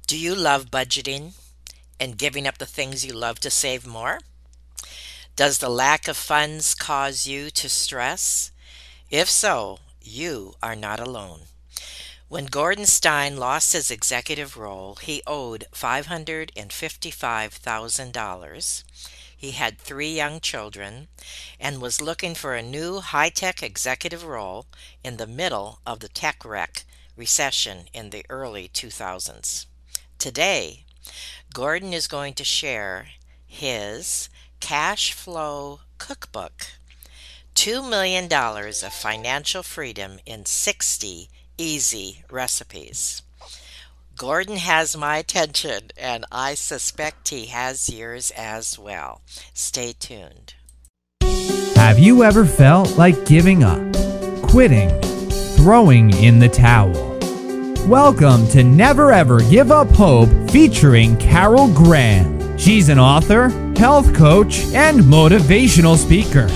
Do you love budgeting and giving up the things you love to save more? Does the lack of funds cause you to stress? If so, you are not alone. When Gordon Stein lost his executive role, he owed $555,000. He had three young children and was looking for a new high tech executive role in the middle of the tech wreck recession in the early 2000s. Today, Gordon is going to share his Cashflow Cookbook, $2 million of financial freedom in 60 easy recipes. Gordon has my attention, and I suspect he has yours as well. Stay tuned. Have you ever felt like giving up, quitting, throwing in the towel? Welcome to Never Ever Give Up Hope featuring Carol Graham. She's an author, health coach, and motivational speaker.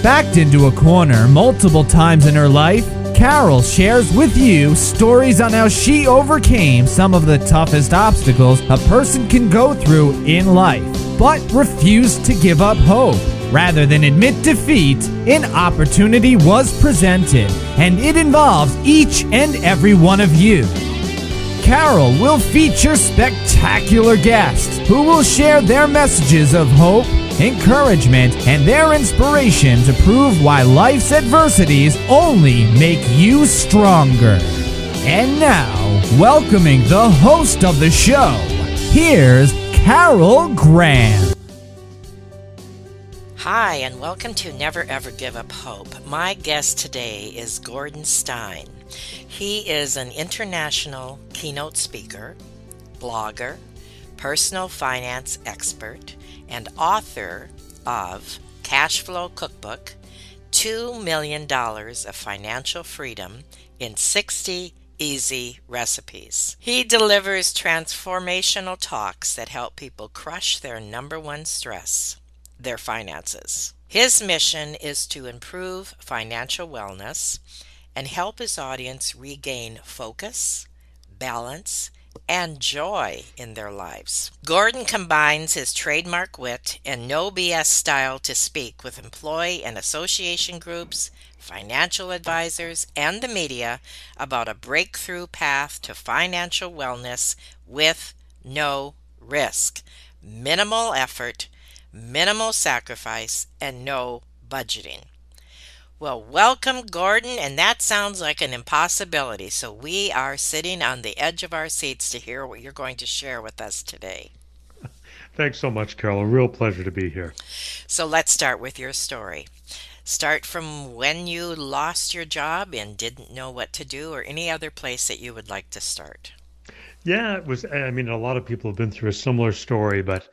Backed into a corner multiple times in her life, Carol shares with you stories on how she overcame some of the toughest obstacles a person can go through in life, but refused to give up hope. Rather than admit defeat, an opportunity was presented, and it involves each and every one of you. Carol will feature spectacular guests who will share their messages of hope, encouragement, and their inspiration to prove why life's adversities only make you stronger. And now, welcoming the host of the show, here's Carol Graham. Hi, and welcome to Never Ever Give Up Hope. My guest today is Gordon Stein. He is an international keynote speaker, blogger, personal finance expert, and author of Cashflow Cookbook, $2 million of financial freedom in 60 easy recipes. He delivers transformational talks that help people crush their number one stress, their finances. His mission is to improve financial wellness and help his audience regain focus, balance, and joy in their lives. Gordon combines his trademark wit and no BS style to speak with employee and association groups, financial advisors, and the media about a breakthrough path to financial wellness with no risk, minimal effort, minimal sacrifice, and no budgeting. Well, welcome, Gordon, and that sounds like an impossibility, so we are sitting on the edge of our seats to hear what you're going to share with us today. Thanks so much, Carol. A real pleasure to be here. So let's start with your story. Start from when you lost your job and didn't know what to do, or any other place that you would like to start. Yeah, it was, a lot of people have been through a similar story, but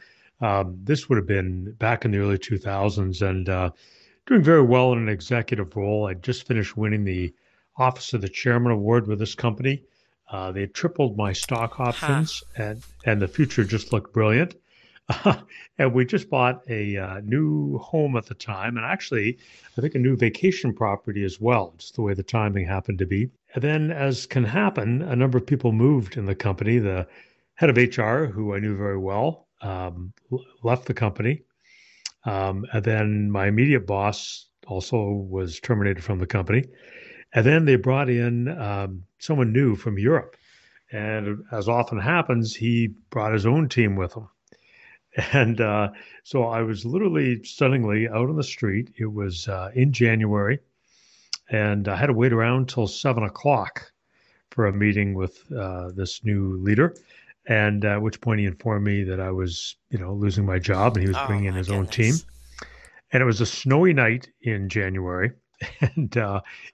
this would have been back in the early 2000s and doing very well in an executive role. I just finished winning the Office of the Chairman Award with this company. They had tripled my stock Huh. options, and the future just looked brilliant. And we just bought a new home at the time, and actually, I think a new vacation property as well, just the way the timing happened to be. And then, as can happen, a number of people moved in the company. The head of HR, who I knew very well, left the company. And then my immediate boss also was terminated from the company. And then they brought in someone new from Europe. And as often happens, he brought his own team with him. And so I was literally stunningly out on the street. It was in January, and I had to wait around till 7 o'clock for a meeting with this new leader. And at which point he informed me that I was, losing my job, and he was Oh, bringing in my his own team. goodness. And it was a snowy night in January, and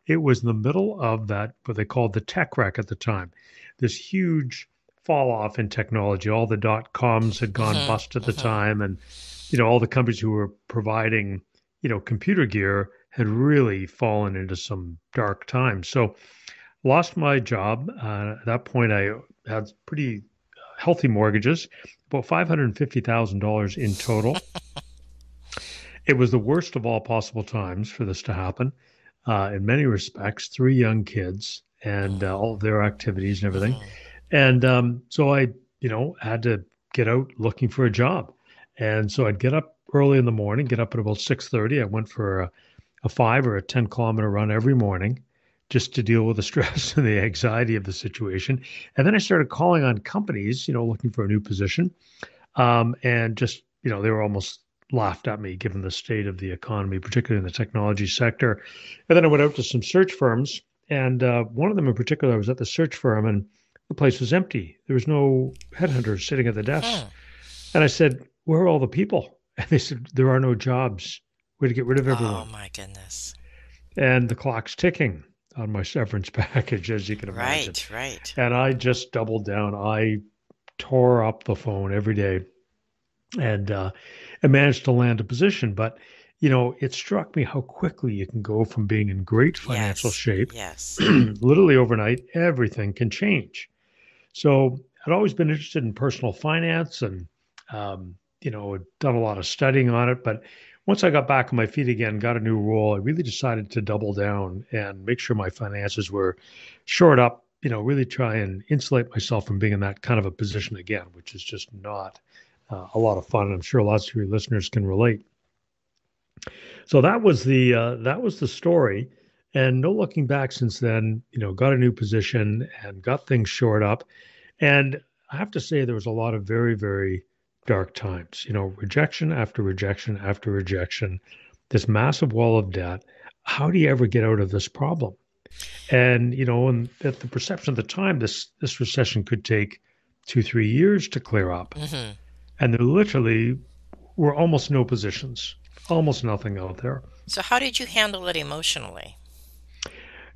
it was in the middle of that what they called the tech wreck at the time. This huge fall off in technology. All the dot coms had gone Hmm. bust at the Hmm. time, and all the companies who were providing computer gear had really fallen into some dark times. So lost my job. At that point, I had pretty healthy mortgages, about $550,000 in total. It was the worst of all possible times for this to happen. In many respects, three young kids and all of their activities and everything. Hmm. And so I had to get out looking for a job. And so I'd get up early in the morning, get up at about 6:30. I went for a 5 or a 10 kilometer run every morning just to deal with the stress and the anxiety of the situation. And then I started calling on companies, looking for a new position. And just, they were almost laughed at me given the state of the economy, particularly in the technology sector. And then I went out to some search firms, and one of them in particular, I was at the search firm, and the place was empty. There was no headhunters sitting at the desks. And I said, "Where are all the people?" And they said, "There are no jobs. We had to get rid of everyone." Oh my goodness. And the clock's ticking on my severance package, as you can imagine. Right. And I just doubled down. I tore up the phone every day, and managed to land a position. But, it struck me how quickly you can go from being in great financial shape. Yes. Literally overnight, everything can change. So I'd always been interested in personal finance, and, had done a lot of studying on it. But once I got back on my feet again, got a new role, I really decided to double down and make sure my finances were shored up, really try and insulate myself from being in that kind of a position again, which is just not a lot of fun. I'm sure lots of your listeners can relate. So that was the story, and no looking back since then. Got a new position and got things shored up, and I have to say there was a lot of very, very dark times. Rejection after rejection after rejection, this massive wall of debt. How do you ever get out of this problem? And and at the perception at the time, this recession could take 2-3 years to clear up. Mm-hmm. And there literally were almost no positions, almost nothing out there. So how did you handle it emotionally?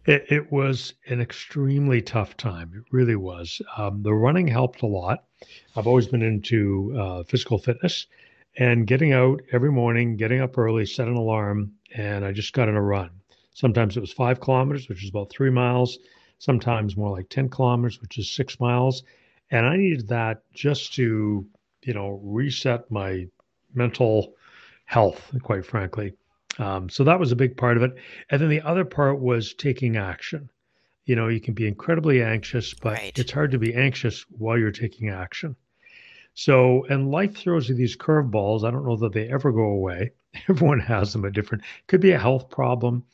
It was an extremely tough time. It really was. The running helped a lot. I've always been into physical fitness, and getting out every morning, getting up early, set an alarm, and I just got on a run. Sometimes it was 5 kilometers, which is about 3 miles. Sometimes more like 10 kilometers, which is 6 miles. And I needed that just to reset my mental health, quite frankly. So that was a big part of it. And then the other part was taking action. You can be incredibly anxious, but Right. it's hard to be anxious while you're taking action. So, and life throws you these curveballs. I don't know that they ever go away. Everyone has them at different, could be a health problem,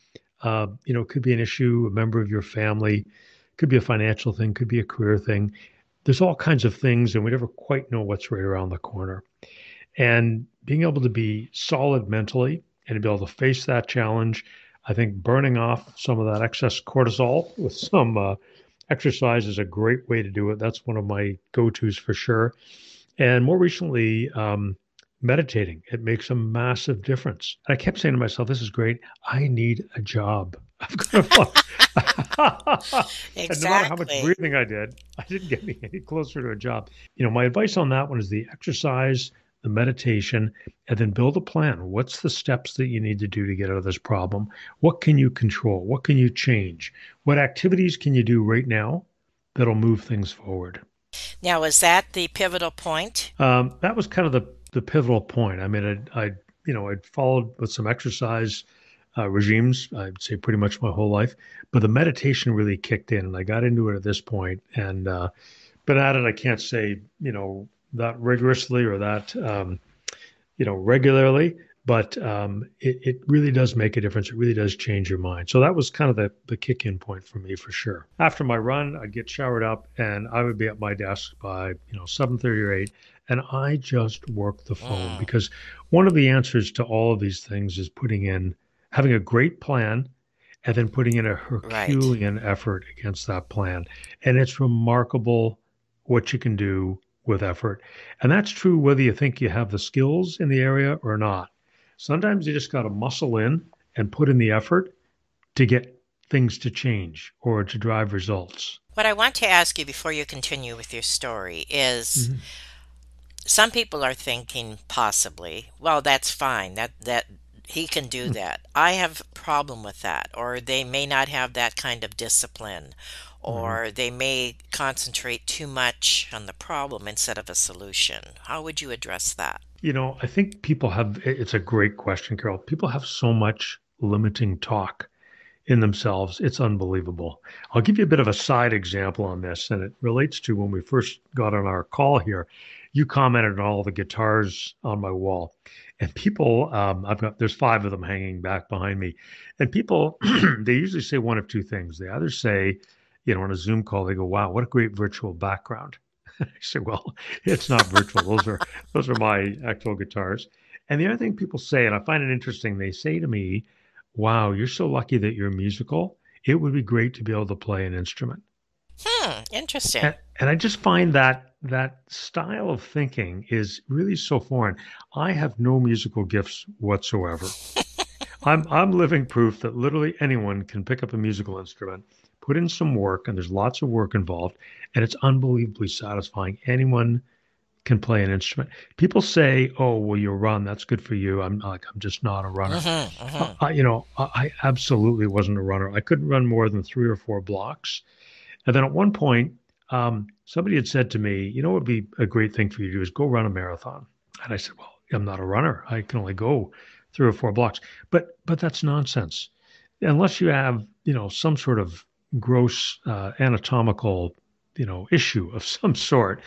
could be an issue, a member of your family, could be a financial thing, could be a career thing. There's all kinds of things, and we never quite know what's right around the corner. And being able to be solid mentally and to be able to face that challenge, I think burning off some of that excess cortisol with some exercise is a great way to do it. That's one of my go-tos for sure. And more recently, meditating. It makes a massive difference. I kept saying to myself, "This is great. I need a job. I've got to." And no matter how much Exactly. breathing I did, I didn't get any closer to a job. My advice on that one is the exercise, the meditation, and then build a plan. What's the steps that you need to do to get out of this problem? What can you control? What can you change? What activities can you do right now that'll move things forward? Now, is that the pivotal point? That was kind of the pivotal point. I mean, I'd followed with some exercise regimes, I'd say pretty much my whole life, but the meditation really kicked in, and I got into it at this point. And been at it, I can't say that rigorously or that regularly, but it really does make a difference. It really does change your mind. So that was kind of the kick-in point for me, for sure. After my run, I'd get showered up, and I would be at my desk by 7:30 or 8, and I just worked the phone, because one of the answers to all of these things is having a great plan, and then putting in a Right. Herculean effort against that plan. And it's remarkable what you can do with effort. And that's true whether you think you have the skills in the area or not. Sometimes you just got to muscle in and put in the effort to get things to change or to drive results. What I want to ask you before you continue with your story is Mhm. some people are thinking possibly, well, that's fine. That he can do that. I have a problem with that, or they may not have that kind of discipline, Mhm. or they may concentrate too much on the problem instead of a solution. How would you address that? I think it's a great question, Carol. People have so much limiting talk in themselves. It's unbelievable. I'll give you a bit of a side example on this, and it relates to when we first got on our call here. You commented on all the guitars on my wall, and people, there's 5 of them hanging back behind me, and people, they usually say one of two things. They either say, on a Zoom call, they go, "Wow, what a great virtual background." I say, "Well, it's not virtual. Those are my actual guitars." And the other thing people say, and I find it interesting, they say to me, "Wow, you're so lucky that you're musical. It would be great to be able to play an instrument." Interesting. And I just find that style of thinking is really so foreign. I have no musical gifts whatsoever. I'm living proof that literally anyone can pick up a musical instrument, put in some work, and there's lots of work involved, and it's unbelievably satisfying. Anyone can play an instrument. People say, "Oh, well, you run. That's good for you." I'm just not a runner. I absolutely wasn't a runner. I couldn't run more than 3 or 4 blocks. And then at one point, somebody had said to me, "What would be a great thing for you to do is go run a marathon." And I said, "Well, I'm not a runner. I can only go 3 or 4 blocks." But that's nonsense. Unless you have, some sort of gross anatomical, issue of some sort.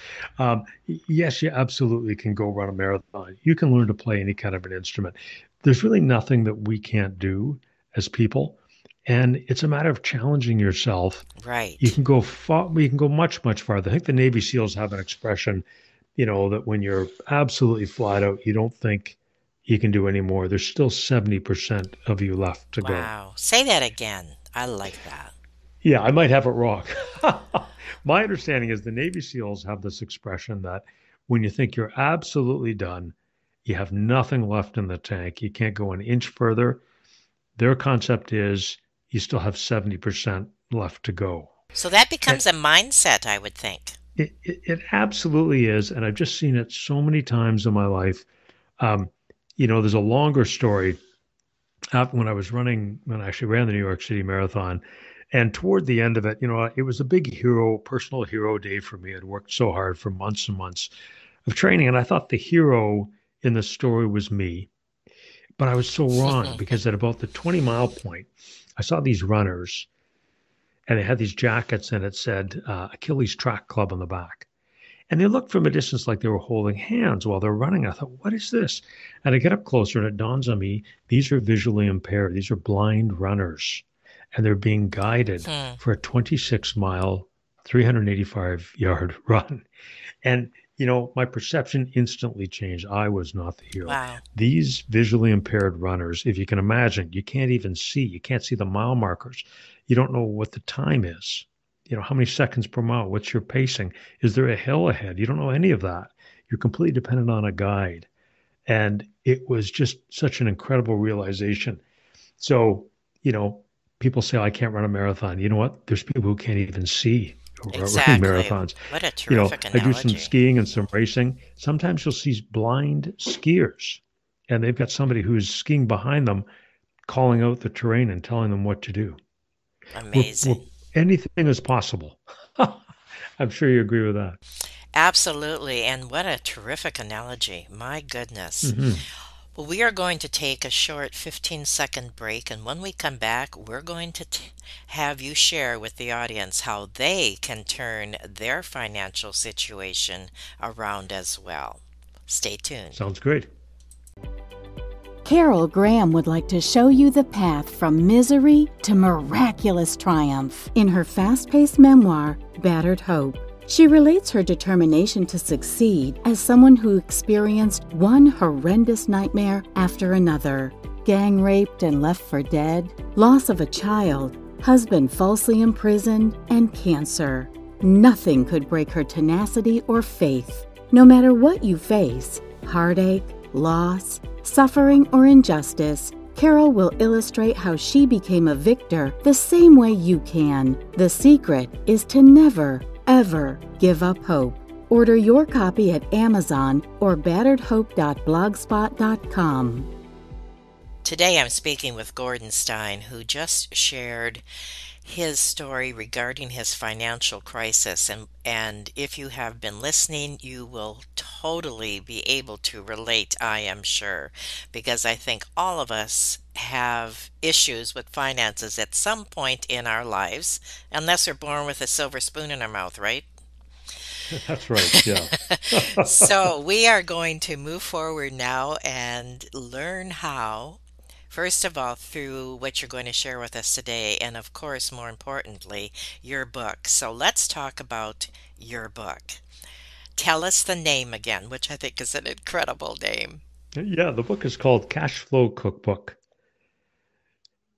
Yes, you absolutely can go run a marathon. You can learn to play any kind of an instrument. There's really nothing that we can't do as people. And it's a matter of challenging yourself. Right. You can go far, you can go much, much farther. I think the Navy SEALs have an expression, that when you're absolutely flat out, you don't think you can do any more. There's still 70% of you left to go. Wow. Say that again. I like that. Yeah, I might have it wrong. My understanding is the Navy SEALs have this expression that when you think you're absolutely done, you have nothing left in the tank, you can't go an inch further, their concept is you still have 70% left to go. So that becomes a mindset, I would think. It absolutely is. And I've just seen it so many times in my life. There's a longer story. When I actually ran the New York City Marathon, and toward the end of it, it was a big personal hero day for me. I'd worked so hard for months and months of training, and I thought the hero in the story was me. But I was so wrong because at about the 20-mile point, I saw these runners, and they had these jackets, and it said Achilles Track Club on the back. And they looked from a distance like they were holding hands while they're running. I thought, what is this? And I get up closer, and it dawns on me, these are visually impaired. These are blind runners, and they're being guided for a 26-mile, 385-yard run. And my perception instantly changed. I was not the hero. Wow. These visually impaired runners, if you can imagine, you can't even see. You can't see the mile markers. You don't know what the time is. How many seconds per mile? What's your pacing? Is there a hill ahead? You don't know any of that. You're completely dependent on a guide. And it was just such an incredible realization. So, people say, "I can't run a marathon." You know what? There's people who can't even see. Exactly. Running marathons. What a terrific analogy. I do some skiing and some racing. Sometimes you'll see blind skiers, and they've got somebody who's skiing behind them, calling out the terrain and telling them what to do. Amazing. Anything is possible. I'm sure you agree with that. Absolutely. And what a terrific analogy. My goodness. Mm-hmm. Well, we are going to take a short 15-second break, and when we come back, we're going to have you share with the audience how they can turn their financial situation around as well. Stay tuned. Sounds great. Carol Graham would like to show you the path from misery to miraculous triumph in her fast-paced memoir, Battered Hope. She relates her determination to succeed as someone who experienced one horrendous nightmare after another. Gang raped and left for dead, loss of a child, husband falsely imprisoned, and cancer. Nothing could break her tenacity or faith. No matter what you face, heartache, loss, suffering, or injustice, Carol will illustrate how she became a victor the same way you can. The secret is to never, ever give up hope. Order your copy at Amazon or batteredhope.blogspot.com. Today I'm speaking with Gordon Stein, who just shared his story regarding his financial crisis. And if you have been listening, you will totally be able to relate, I am sure, because I think all of us have issues with finances at some point in our lives, unless we're born with a silver spoon in our mouth, right? That's right. Yeah. So we are going to move forward now and learn how, first of all, through what you're going to share with us today, and of course, more importantly, your book. So let's talk about your book. Tell us the name again, which I think is an incredible name. Yeah. The book is called Cashflow Cookbook.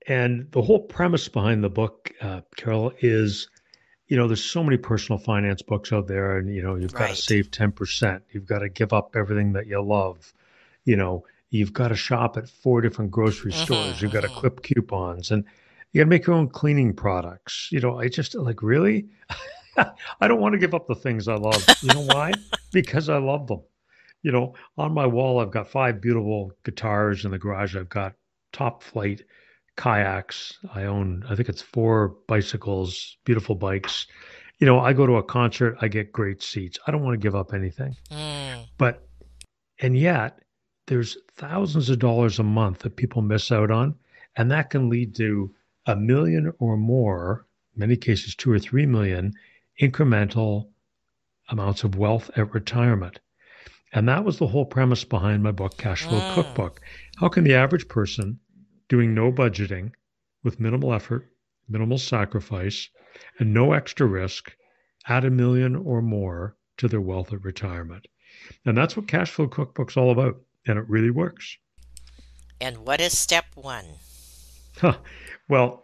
And the whole premise behind the book, Carol, is there's so many personal finance books out there, and you've got to Right. save 10%. You've got to give up everything that you love. You've got to shop at 4 different grocery stores. You've got to Mm-hmm. clip coupons, and you got to make your own cleaning products. I just like, really? I don't want to give up the things I love. You know why? Because I love them. On my wall, I've got 5 beautiful guitars. In the garage, I've got top flight kayaks. I own, I think it's 4 bicycles, beautiful bikes. I go to a concert, I get great seats. I don't want to give up anything. Mm. But, and yet, there's thousands of dollars a month that people miss out on. And that can lead to 1 million or more, in many cases, 2 or 3 million incremental amounts of wealth at retirement. And that was the whole premise behind my book, Cashflow Mm. Cookbook. How can the average person doing no budgeting with minimal effort, minimal sacrifice, and no extra risk add 1 million or more to their wealth at retirement? And that's what Cashflow Cookbook's all about. And it really works. And what is step one? Huh. Well,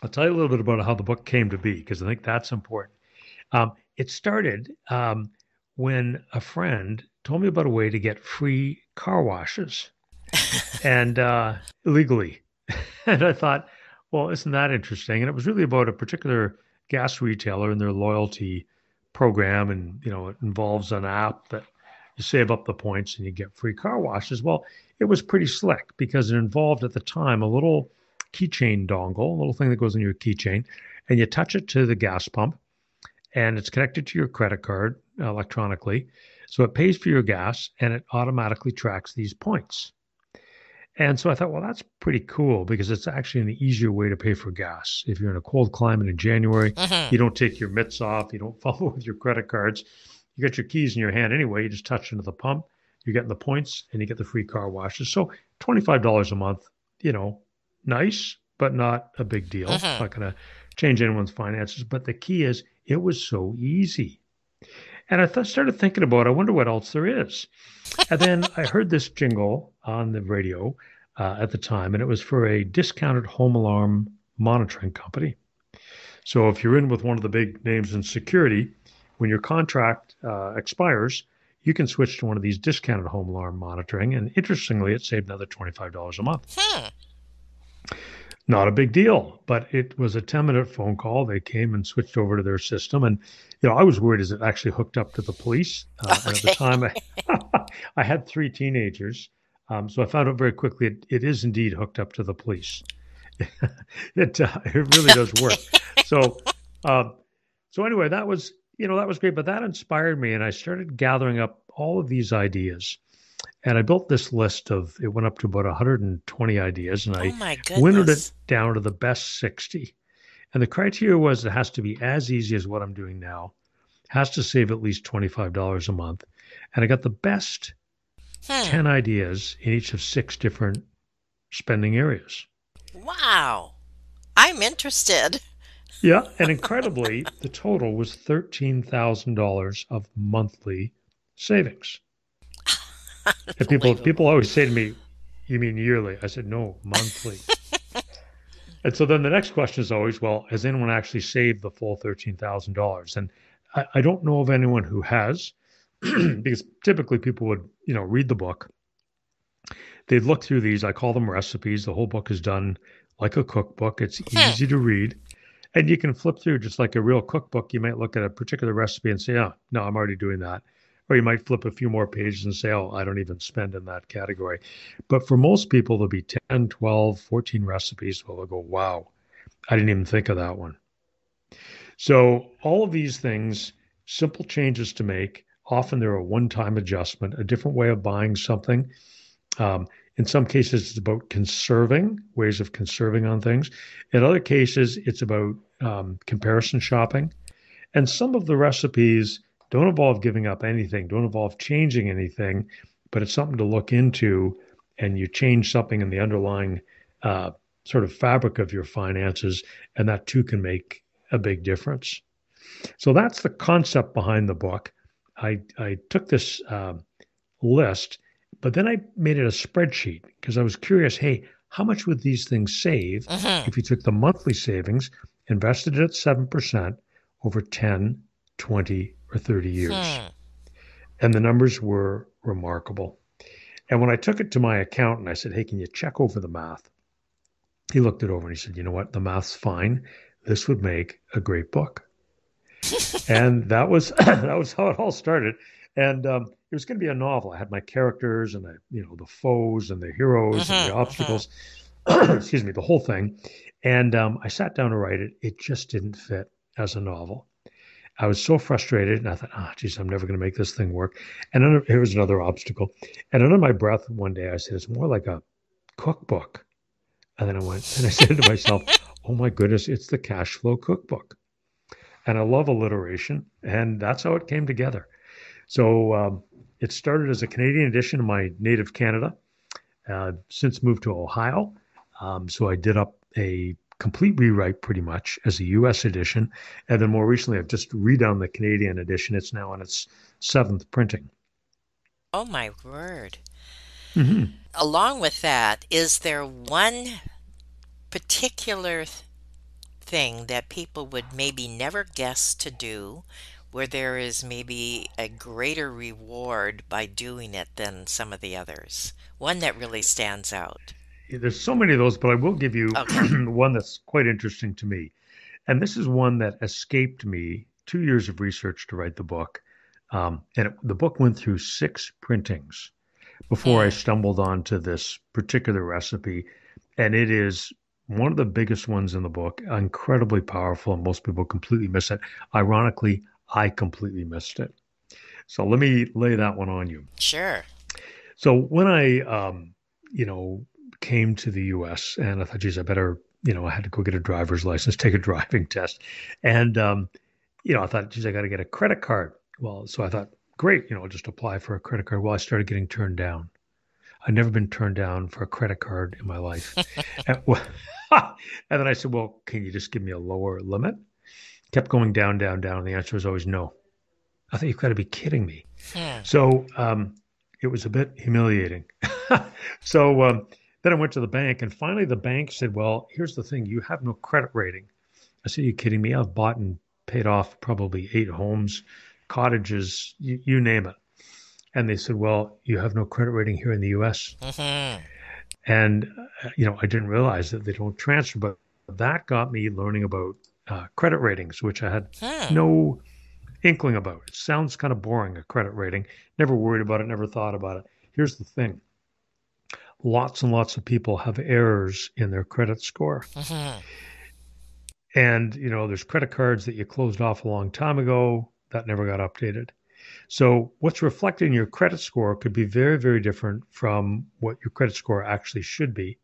I'll tell you a little bit about how the book came to be, because I think that's important. It started when a friend told me about a way to get free car washes and illegally. And I thought, well, isn't that interesting? And it was really about a particular gas retailer and their loyalty program. And, it involves an app that you save up the points and you get free car washes. Well, it was pretty slick because it involved at the time a little keychain dongle, a little thing that goes in your keychain, and you touch it to the gas pump and it's connected to your credit card electronically. So it pays for your gas and it automatically tracks these points. And so I thought, well, that's pretty cool because it's actually an easier way to pay for gas. If you're in a cold climate in January, Mm-hmm. you don't take your mitts off, you don't follow with your credit cards. You got your keys in your hand anyway. You just touch into the pump, you're getting the points, and you get the free car washes. So $25 a month, nice, but not a big deal. Mm-hmm. Not going to change anyone's finances. But the key is it was so easy. And I started thinking about, I wonder what else there is. And then I heard this jingle on the radio at the time, and it was for a discounted home alarm monitoring company. So if you're in with one of the big names in security, when your contract expires, you can switch to one of these discounted home alarm monitoring. And interestingly, it saved another $25 a month. Hmm. Not a big deal, but it was a 10-minute phone call. They came and switched over to their system. And, I was worried, is it actually hooked up to the police? And at the Okay. time, I had 3 teenagers. So I found out very quickly it is indeed hooked up to the police. It really does work. So, uh, so anyway, that was great. But that inspired me. And I started gathering up all of these ideas. And I built this list it went up to about 120 ideas, and Oh I my winnowed it goodness. down to the best 60. And the criteria was it has to be as easy as what I'm doing now, has to save at least $25 a month. And I got the best Hmm. 10 ideas in each of 6 different spending areas. Wow. I'm interested. Yeah. And incredibly, the total was $13,000 of monthly savings. And people Unbelievable. always say to me, "You mean yearly?" I said, "No, monthly." And so then the next question is always, well, has anyone actually saved the full $13,000? And I don't know of anyone who has, because typically people would, read the book. They'd look through these. I call them recipes. The whole book is done like a cookbook. It's Hmm. easy to read. And you can flip through just like a real cookbook. You might look at a particular recipe and say, oh, no, I'm already doing that. Or you might flip a few more pages and say, oh, I don't even spend in that category. But for most people, there'll be 10, 12, 14 recipes. Well, they'll go, wow, I didn't even think of that one. So all of these things, simple changes to make. Often they're a one-time adjustment, a different way of buying something. Um, In some cases, it's about conserving, ways of conserving on things. In other cases, it's about comparison shopping. And some of the recipes don't involve giving up anything, don't involve changing anything, but it's something to look into. And you change something in the underlying sort of fabric of your finances, and that too can make a big difference. So that's the concept behind the book. I took this list, but then I made it a spreadsheet because I was curious, hey, how much would these things save if you took the monthly savings, invested it at 7% over 10, 20, or 30 years? And the numbers were remarkable. And when I took it to my accountant, I said, hey, can you check over the math? He looked it over and he said, you know what? The math's fine. This would make a great book. And that was how it all started. And it was going to be a novel. I had my characters and the foes and the heroes and the obstacles. Excuse me, the whole thing. And I sat down to write it. It just didn't fit as a novel. I was so frustrated, and I thought, geez, I'm never going to make this thing work. And then here was another obstacle. And under my breath one day, I said, it's more like a cookbook. And then I said to myself, oh my goodness, it's the Cashflow Cookbook. And I love alliteration, and that's how it came together. So it started as a Canadian edition of my native Canada, since moved to Ohio. So I did up a complete rewrite pretty much as a US edition. And then more recently, I've just redone the Canadian edition. It's now on its 7th printing. Oh, my word. Mm-hmm. Along with that, is there one particular thing that people would maybe never guess to do, where there is maybe a greater reward by doing it than some of the others? One that really stands out. There's so many of those, but I will give you one that's quite interesting to me. And this is one that escaped me 2 years of research to write the book. The book went through 6 printings before I stumbled onto this particular recipe. And it is one of the biggest ones in the book, incredibly powerful, and most people completely miss it. Ironically, I completely missed it. So let me lay that one on you. Sure. So when I, came to the U.S. and I thought, geez, I better, I had to go get a driver's license, take a driving test. And, I thought, geez, I got to get a credit card. Well, so I thought, great, I'll just apply for a credit card. Well, I started getting turned down. I'd never been turned down for a credit card in my life. and then I said, well, can you just give me a lower limit? Kept going down, down, down. And the answer was always no. I thought, you've got to be kidding me. So it was a bit humiliating. So then I went to the bank, and finally the bank said, well, here's the thing. You have no credit rating. I said, are you kidding me? I've bought and paid off probably 8 homes, cottages, you name it. And they said, well, you have no credit rating here in the U.S. And, I didn't realize that they don't transfer, but that got me learning about credit ratings, which I had no inkling about. It sounds kind of boring, a credit rating. Never worried about it, never thought about it. Here's the thing. Lots and lots of people have errors in their credit score. And, there's credit cards that you closed off a long time ago that never got updated. So what's reflected in your credit score could be very, very different from what your credit score actually should be.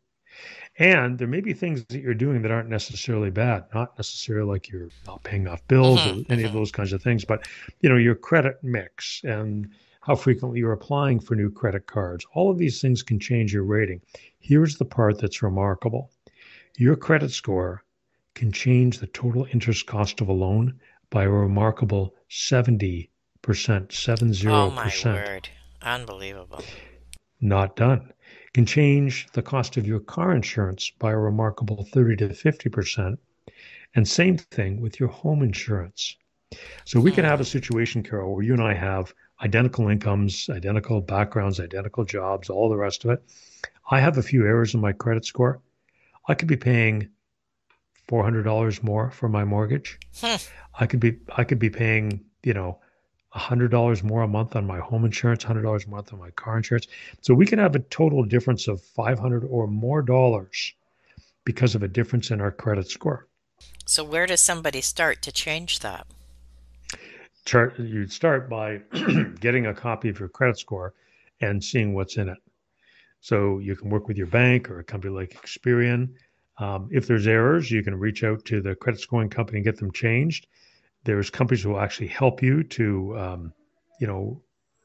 And there may be things that you're doing that aren't necessarily bad, not necessarily like you're not paying off bills or any of those kinds of things, but, your credit mix and how frequently you're applying for new credit cards. All of these things can change your rating. Here's the part that's remarkable. Your credit score can change the total interest cost of a loan by a remarkable 70%, 70%. Oh, my word. Unbelievable. Not done. Can change the cost of your car insurance by a remarkable 30 to 50%. And same thing with your home insurance. So we can have a situation, Carol, where you and I have identical incomes, identical backgrounds, identical jobs, all the rest of it. I have a few errors in my credit score. I could be paying $400 more for my mortgage. I could be paying, $100 more a month on my home insurance, $100 a month on my car insurance. So we can have a total difference of $500 or more dollars because of a difference in our credit score. So where does somebody start to change that? You'd start by getting a copy of your credit score and seeing what's in it. So you can work with your bank or a company like Experian. If there's errors, you can reach out to the credit scoring company and get them changed. There's companies who will actually help you to,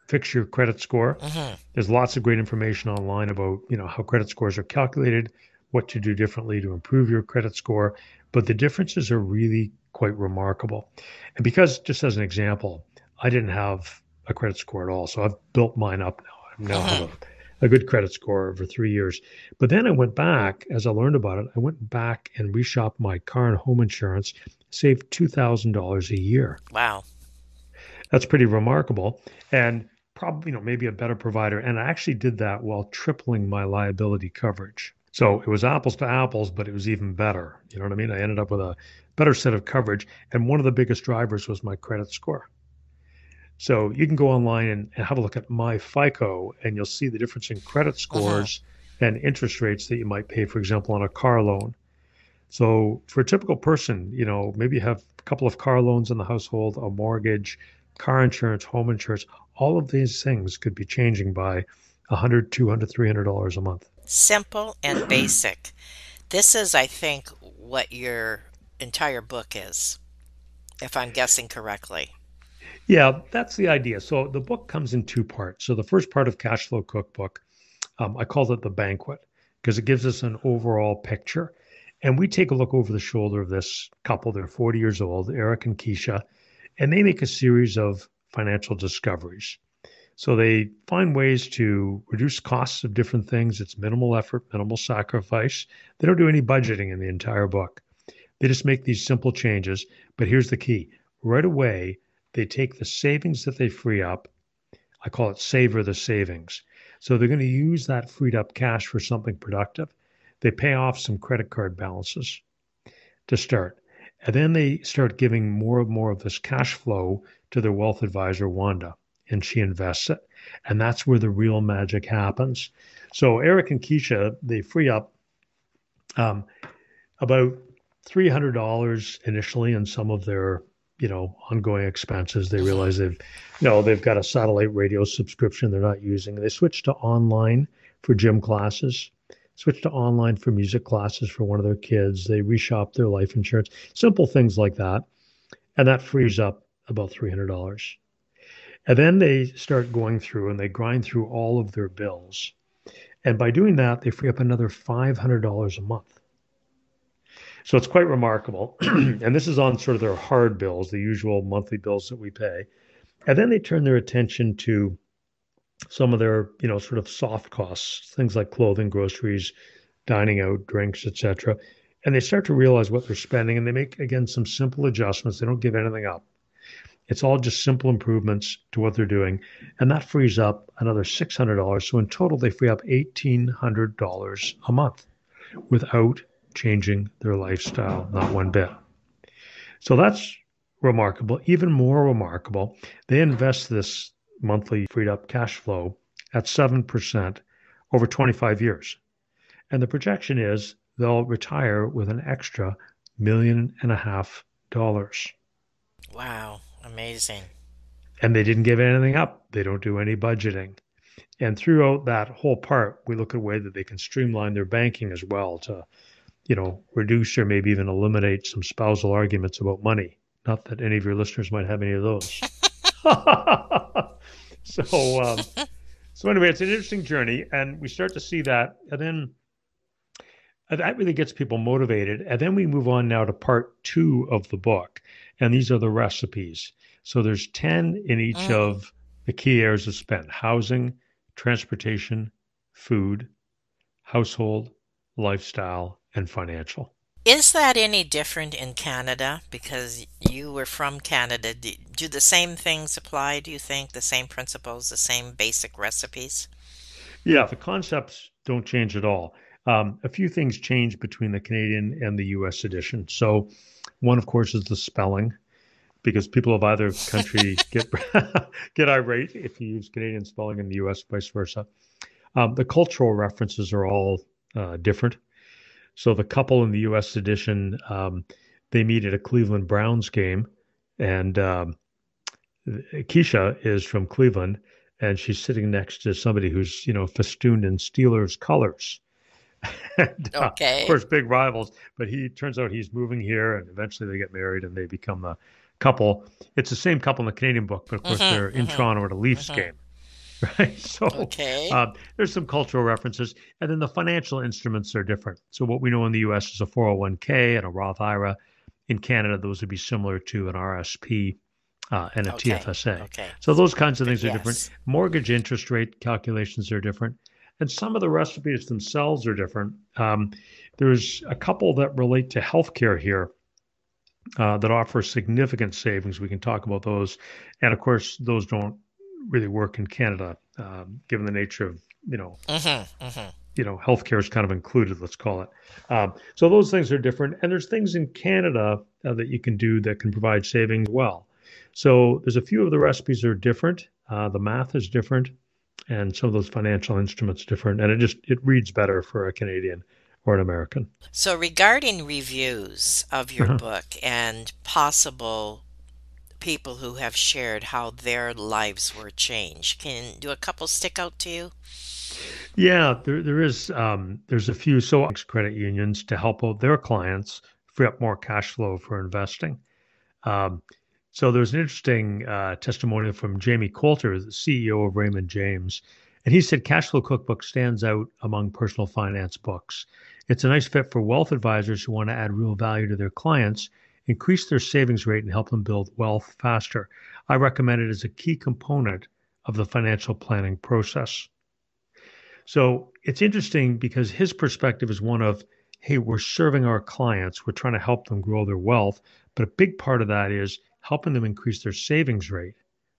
fix your credit score. Mm-hmm. There's lots of great information online about, how credit scores are calculated, what to do differently to improve your credit score. But the differences are really quite remarkable. And because, just as an example, I didn't have a credit score at all. So I've built mine up now. I now have Mm-hmm. a good credit score over 3 years. But then I went back, as I learned about it, I went back and reshopped my car and home insurance, saved $2,000 a year. Wow. That's pretty remarkable. And probably, maybe a better provider. And I actually did that while tripling my liability coverage. So it was apples to apples, but it was even better. You know what I mean? I ended up with a better set of coverage. And one of the biggest drivers was my credit score. So you can go online and have a look at my FICO, and you'll see the difference in credit Mm-hmm. scores and interest rates that you might pay, for example, on a car loan. So for a typical person, maybe you have a couple of car loans in the household, a mortgage, car insurance, home insurance. All of these things could be changing by 100, 200, $300 a month. Simple and basic. This is, I think, what your entire book is, if I'm guessing correctly. Yeah, that's the idea. So the book comes in two parts. So the first part of Cashflow Cookbook, I called it the banquet because it gives us an overall picture. And we take a look over the shoulder of this couple. They're 40 years old, Eric and Keisha, and they make a series of financial discoveries. So they find ways to reduce costs of different things. It's minimal effort, minimal sacrifice. They don't do any budgeting in the entire book. They just make these simple changes. But here's the key. Right away, they take the savings that they free up. I call it savor the savings. So they're going to use that freed up cash for something productive. They pay off some credit card balances to start. And then they start giving more and more of this cash flow to their wealth advisor, Wanda, and she invests it. And that's where the real magic happens. So Eric and Keisha, they free up about $300 initially in some of their ongoing expenses. They Mm-hmm. realize they've got a satellite radio subscription they're not using. They switch to online for gym classes, switch to online for music classes for one of their kids. They reshop their life insurance, simple things like that. And that frees up about $300. And then they start going through and they grind through all of their bills. And by doing that, they free up another $500 a month. So it's quite remarkable. And this is on sort of their hard bills, the usual monthly bills that we pay. And then they turn their attention to some of their, sort of soft costs, things like clothing, groceries, dining out, drinks, etc. And they start to realize what they're spending, and they make, again, some simple adjustments. They don't give anything up. It's all just simple improvements to what they're doing. And that frees up another $600. So in total, they free up $1,800 a month without changing their lifestyle, not one bit. So that's remarkable. Even more remarkable, they invest this monthly freed up cash flow at 7% over 25 years. And the projection is they'll retire with an extra $1.5 million. Wow. Amazing. And they didn't give anything up. They don't do any budgeting. And throughout that whole part, we look at a way that they can streamline their banking as well to, reduce or maybe even eliminate some spousal arguments about money. Not that any of your listeners might have any of those. So, so anyway, it's an interesting journey, and we start to see that, and then that really gets people motivated. And then we move on now to part 2 of the book, and these are the recipes. So there's 10 in each Mm. of the key areas of spend: housing, transportation, food, household, lifestyle, and financial. Is that any different in Canada? Because you were from Canada. Do the same things apply, do you think? The same principles, the same basic recipes? Yeah, the concepts don't change at all. A few things change between the Canadian and the US edition. So one, of course, is the spelling, because people of either country get get irate if you use Canadian spelling in the US, vice versa. The cultural references are all different. So the couple in the US edition, they meet at a Cleveland Browns game, and Keisha is from Cleveland, and she's sitting next to somebody who's, festooned in Steelers colors. And, of Okay. course, big rivals, but he turns out he's moving here, and eventually they get married and they become the couple. It's the same couple in the Canadian book, but of course they're Mm-hmm. in Toronto at a Leafs Mm-hmm. game, right? So Okay. there's some cultural references, and then the financial instruments are different. So what we know in the U.S. is a 401k and a Roth IRA. In Canada, those would be similar to an RSP and a Okay. TFSA. Okay. So those kinds of things are different. Yes. Mortgage interest rate calculations are different. And some of the recipes themselves are different. There's a couple that relate to healthcare here that offer significant savings. We can talk about those. And of course, those don't really work in Canada, given the nature of, Mm-hmm. Mm-hmm. healthcare is kind of included, let's call it. So those things are different. And there's things in Canada that you can do that can provide savings well. So there's a few of the recipes are different. The math is different, and some of those financial instruments different. And it reads better for a Canadian or an American. So regarding reviews of your Uh-huh. book and possible people who have shared how their lives were changed, can do a couple stick out to you? Yeah, there is there's a few credit unions to help out their clients free up more cash flow for investing. Um, so there's an interesting testimonial from Jamie Coulter, the CEO of Raymond James, and he said Cashflow Cookbook stands out among personal finance books. It's a nice fit for wealth advisors who want to add real value to their clients, increase their savings rate, and help them build wealth faster. I recommend it as a key component of the financial planning process. So it's interesting because his perspective is one of, hey, we're serving our clients, we're trying to help them grow their wealth, but a big part of that is helping them increase their savings rate,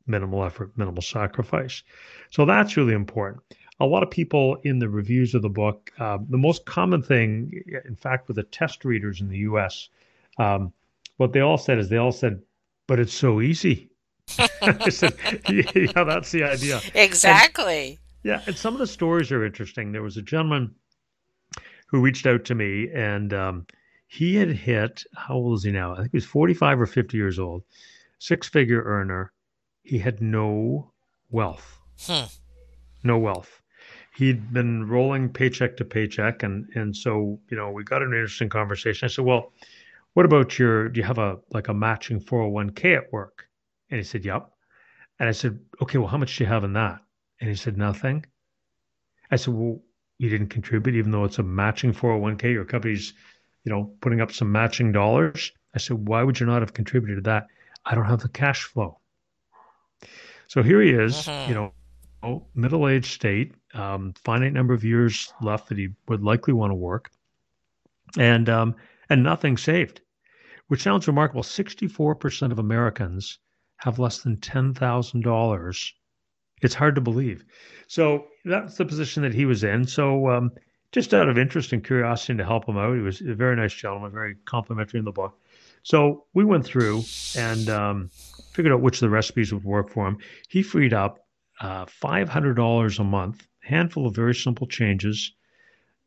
minimal effort, minimal sacrifice. So that's really important. A lot of people in the reviews of the book, the most common thing, in fact, with the test readers in the US, um, what they all said, but it's so easy. I said, yeah, that's the idea. And Exactly. yeah, and some of the stories are interesting. There was a gentleman who reached out to me, and he had hit, how old is he now? I think he was 45 or 50 years old, six-figure earner. He had no wealth, Hmm. no wealth. He'd been rolling paycheck to paycheck, and so we got an interesting conversation. I said, "Well, what about do you have a matching 401k at work?" And he said, "Yep." And I said, "Okay, well, how much do you have in that?" And he said, "Nothing." I said, well, you didn't contribute, even though it's a matching 401k. Your company's, putting up some matching dollars. I said, why would you not have contributed to that? I don't have the cash flow. So here he is, Mm-hmm. middle-aged state, finite number of years left that he would likely want to work, and nothing saved, which sounds remarkable. 64% of Americans have less than $10,000. It's hard to believe. So that's the position that he was in. So just out of interest and curiosity to help him out, he was a very nice gentleman, very complimentary in the book. So we went through and figured out which of the recipes would work for him. He freed up $500 a month, handful of very simple changes,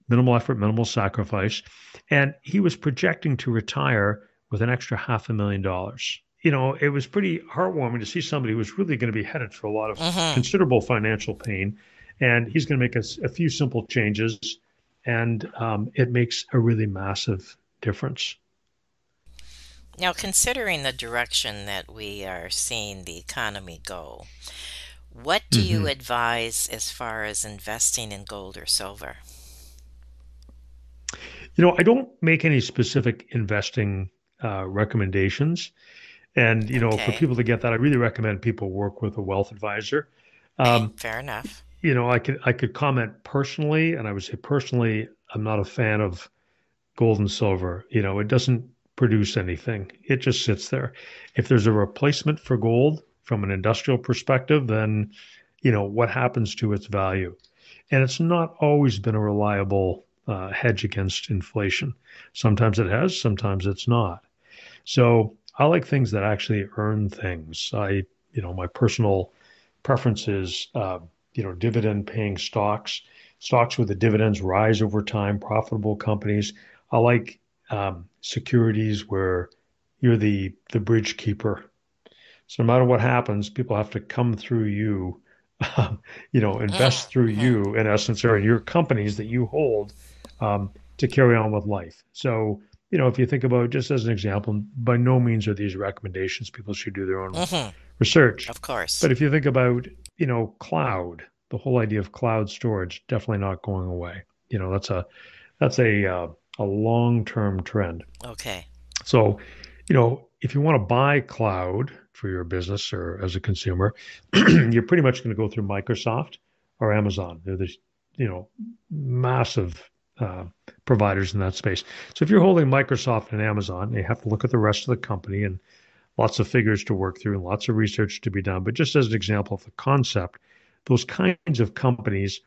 minimal effort, minimal sacrifice. And he was projecting to retire with an extra $500,000. It was pretty heartwarming to see somebody who was really going to be headed for a lot of Mm-hmm. considerable financial pain. And he's going to make a few simple changes, and it makes a really massive difference. Now, considering the direction that we are seeing the economy go, what do you hmm advise as far as investing in gold or silver? I don't make any specific investing recommendations. And, for Okay. people to get that, I really recommend people work with a wealth advisor. Okay. Um, Fair enough. I could comment personally, and I would say personally, I'm not a fan of gold and silver. It doesn't produce anything. It just sits there. If there's a replacement for gold from an industrial perspective, then, what happens to its value? And it's not always been a reliable hedge against inflation. Sometimes it has, sometimes it's not. So I like things that actually earn things. My personal preference is, dividend paying stocks, stocks where the dividends rise over time, profitable companies. I like securities where you're the bridge keeper. So no matter what happens, people have to come through you invest through you in essence, or in your companies that you hold, to carry on with life. So, if you think about, just as an example, by no means are these recommendations. People should do their own Hmm. research. Of course. But if you think about, cloud, the whole idea of cloud storage definitely not going away. That's a long-term trend. Okay. So, if you want to buy cloud for your business or as a consumer, you're pretty much going to go through Microsoft or Amazon. They're the, massive providers in that space. So if you're holding Microsoft and Amazon, you have to look at the rest of the company and lots of figures to work through and lots of research to be done. But just as an example of the concept, those kinds of companies,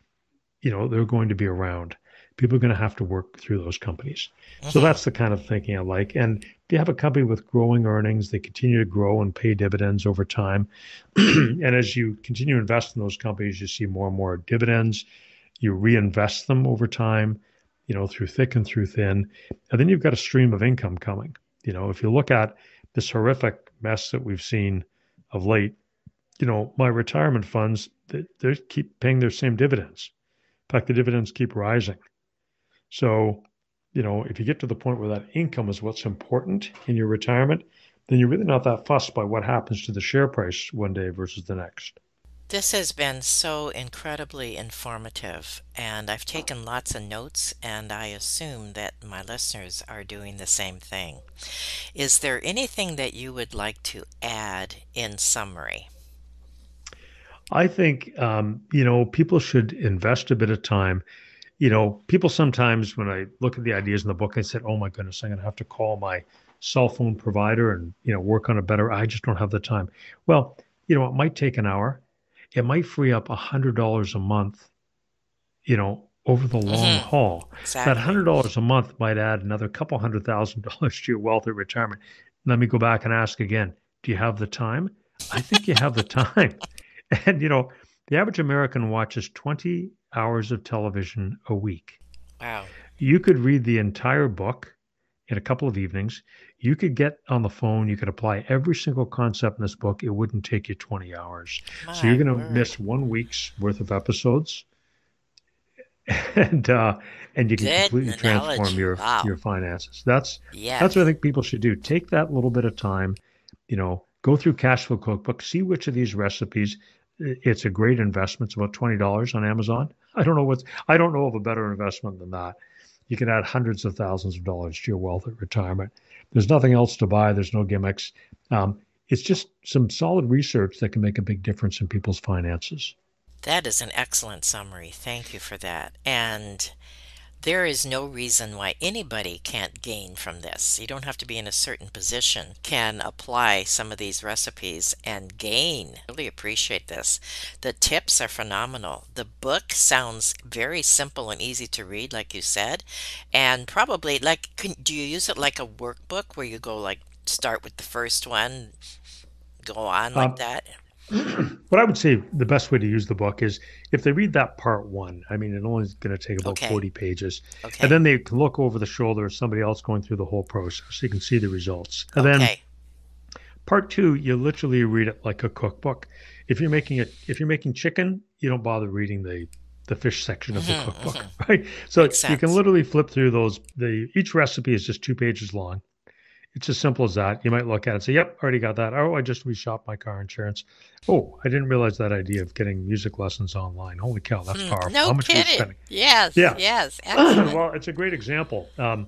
they're going to be around. People are going to have to work through those companies. So that's the kind of thinking I like. And if you have a company with growing earnings, they continue to grow and pay dividends over time. And as you continue to invest in those companies, you see more and more dividends. You reinvest them over time, through thick and through thin. And then you've got a stream of income coming. If you look at this horrific mess that we've seen of late, my retirement funds, they keep paying their same dividends. In fact, the dividends keep rising. So, if you get to the point where that income is what's important in your retirement, then you're really not that fussed by what happens to the share price one day versus the next. This has been so incredibly informative, and I've taken lots of notes, and I assume that my listeners are doing the same thing. Is there anything that you would like to add in summary? I think, people should invest a bit of time. People sometimes, when I look at the ideas in the book, I said, oh my goodness, I'm going to have to call my cell phone provider and, work on I just don't have the time. Well, it might take an hour. It might free up $100 a month, over the long haul. That Exactly. $100 a month might add another couple $100,000 to your wealth at retirement. Let me go back and ask again, do you have the time? I think you have the time. And, the average American watches 20 hours of television a week. Wow. You could read the entire book in a couple of evenings. You could get on the phone. You could apply every single concept in this book. It wouldn't take you 20 hours. So you're My going to word. miss 1 week's worth of episodes, and you can Good completely transform analogy. Wow. your finances. That's what I Yes. think people should do. Take that little bit of time, go through Cashflow Cookbook, see which of these recipes. It's a great investment. It's about $20 on Amazon. I don't know of a better investment than that. You can add hundreds of thousands of dollars to your wealth at retirement. There's nothing else to buy. There's no gimmicks. It's just some solid research that can make a big difference in people's finances. That is an excellent summary. Thank you for that. And there is no reason why anybody can't gain from this. You don't have to be in a certain position, can apply some of these recipes and gain. Really appreciate this. The tips are phenomenal. The book sounds very simple and easy to read, like you said. And probably do you use it like a workbook where you go like start with the first one, go on like Um, that? what I would say the best way to use the book is if they read that part one. I mean, it only is going to take about Okay. 40 pages. And Okay. then they can look over the shoulder of somebody else going through the whole process. So you can see the results. And then Okay. part two, you literally read it like a cookbook. If you're making chicken, you don't bother reading the fish section of the cookbook, right? So Makes you can sense. literally flip through those. Each recipe is just 2 pages long. It's as simple as that. You might look at it and say, yep, already got that. Oh, I just reshopped my car insurance. Oh, I didn't realize that idea of getting music lessons online. Holy cow, that's powerful. No How much are we kidding. spending? Yes, Yeah. yes. Excellent. Well, it's a great example. And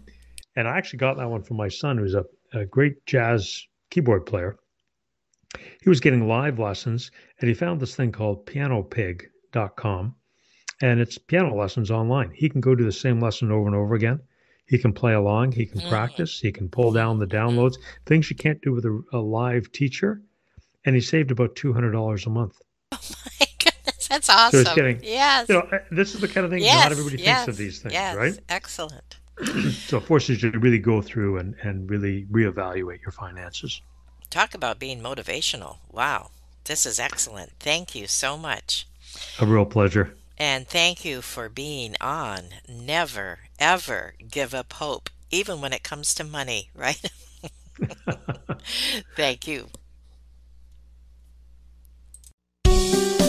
I actually got that one from my son, who's a great jazz keyboard player. He was getting live lessons, and he found this thing called pianopig.com, and it's piano lessons online. He can go do the same lesson over and over again. He can play along. He can Mm, practice. He can pull down the mhm. downloads, things you can't do with a live teacher. And he saved about $200 a month. My goodness, that's So he's awesome. getting, Yes, this is the kind of thing not yes, everybody thinks of yes, these things, right? yes. Excellent. So it forces you to really go through and really reevaluate your finances. Talk about being motivational. Wow, this is excellent. Thank you so much. A real pleasure. And thank you for being on. Never, ever give up hope, even when it comes to money, right? Thank you.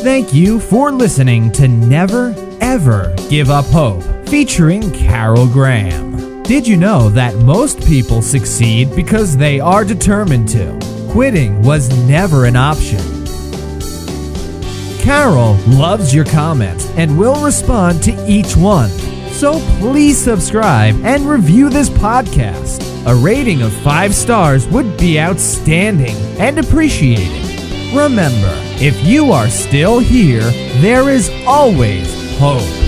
Thank you for listening to Never Ever Give Up Hope, featuring Carol Graham. Did you know that most people succeed because they are determined to? Quitting was never an option. Carol loves your comments and will respond to each one. So please subscribe and review this podcast. A rating of 5 stars would be outstanding and appreciated. Remember, if you are still here, there is always hope.